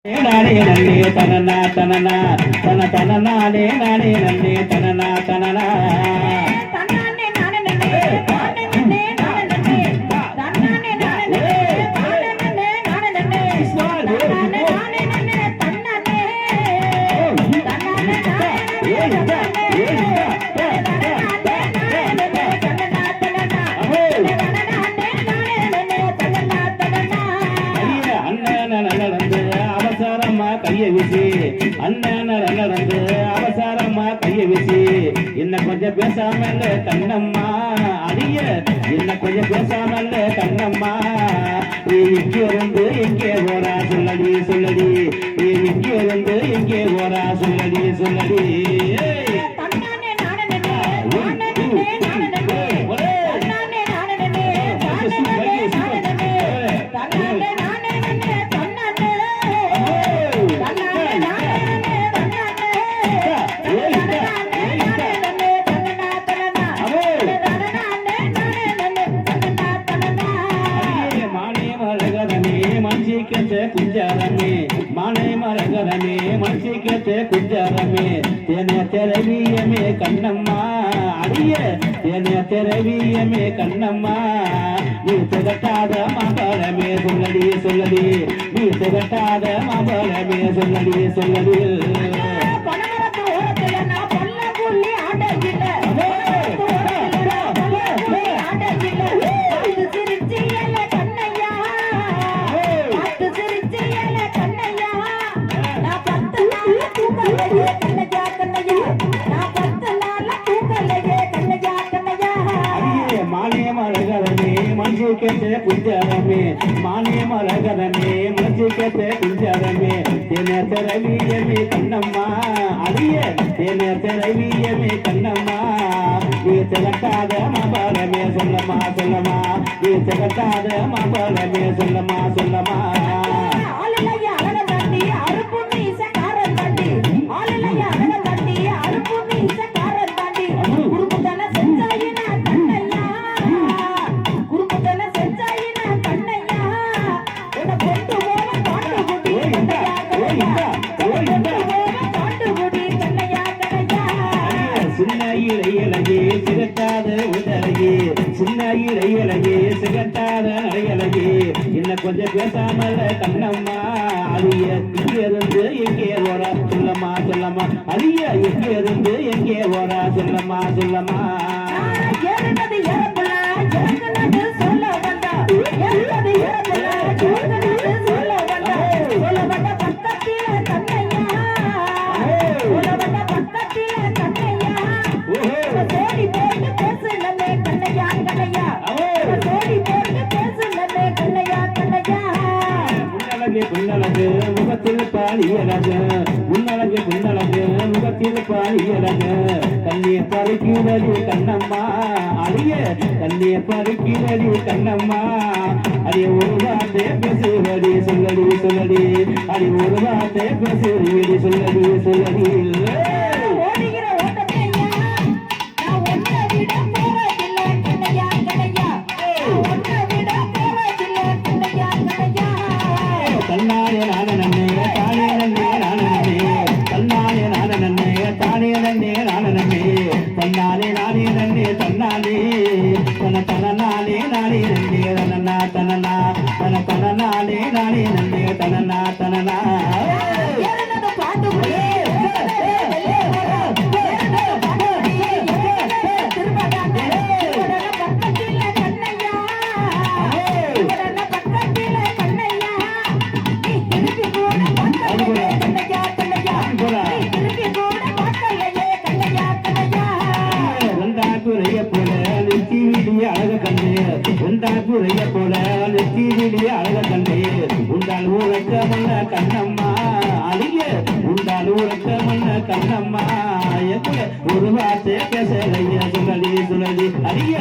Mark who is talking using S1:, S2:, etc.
S1: நானே நன்னே தனனா தனனா தன தனனானே நானே நன்னே தனனா தனனா தன்னானே நானே நன்னே நானே நன்னே நானே நன்னே தன்னானே நானே நன்னே நானே நன்னே நானே நன்னே தன்னானே நானே நன்னே தன்னானே தன்னானே நானே கைய வீசி அண்ணன் நடந்து அவசரமா கைய வீசி என்ன கொஞ்சம் பேசாமல்ல கண்ணம்மா அடிய என்ன கொஞ்சம் பேசாமல்ல கண்ணம்மா நீ இங்கே இருந்து எங்கே போறா சொல்லடி சொல்லடி நீ இங்கே இருந்து எங்கே போறா சொல்லடி சொல்லடி குஞ்சாரமே மானை மரகரமே மனுஷிக்கத்தே குஞ்சாரமே தேனே தெரவியமே கண்ணம்மா அடிய தேனே தெரவியமே கண்ணம்மா நீ திகட்டாத மாம்பழமே சொல்லடி சொல்லடி நீ திகட்டாத மாம்பழமே சொல்லடி சொல்லடி குஞ்சாரமே மானே மரகரமே மனசுக்கே குஞ்சாரமே தேனே தெரவியமே கண்ணம்மா அடிய தேனே தெரவியமே கண்ணம்மா நீ திகட்டாத மாம்பழமே சொல்லமா சொல்லமா நீ திகட்டாத மாம்பழமே சொல்லமா சொல்லமா சின்ன இளையலையே சிகட்டாத உடலையே சின்ன இளையலையே சிகட்டாத நடையலையே என்ன கொஞ்சம் பேசாமல கண்ணம்மா அழிய இங்கே இருந்து எங்கே ஓரா சொல்லமா சொல்லமா அழிய எங்கே இருந்து எங்கே ஓரா சொல்லமா சொல்லமா புன்னழகு முகத்தில் பாலியழகு உன்னழகு புன்னழகு முகத்தில் பாலியழகு கண்ணிய பறிக்கிறடி கண்ணம்மா அழிய கண்ணிய பறிக்கிறடி கண்ணம்மா அடி ஒரு வார்த்தை பேசுவடி சொல்லடி சொல்லடி அடி ஒரு வார்த்தை பேசுவடி சொல்லடி சொல்லடி தன்னானே நானே நன்னே தானே நன்னே நானே நன்னே தன்னானே நானே நன்னே தானே நன்னே நானே நன்னே தன்னானே நானே நன்னே தன்னானே தன தனனானே நானே நன்னே தனனா தனனா தன தனனானே நானே நன்னே தனனா தனனா குறைய போல நெத்தியிலே அழக கண்டே உண்டால் ஊரக்க மன்ன கண்ணம்மா அழிய உண்டால் ஊரக்க மன்ன கண்ணம்மா ஒரு வார்த்தை பேசலைய சொல்லடி சொல்லடி அழிய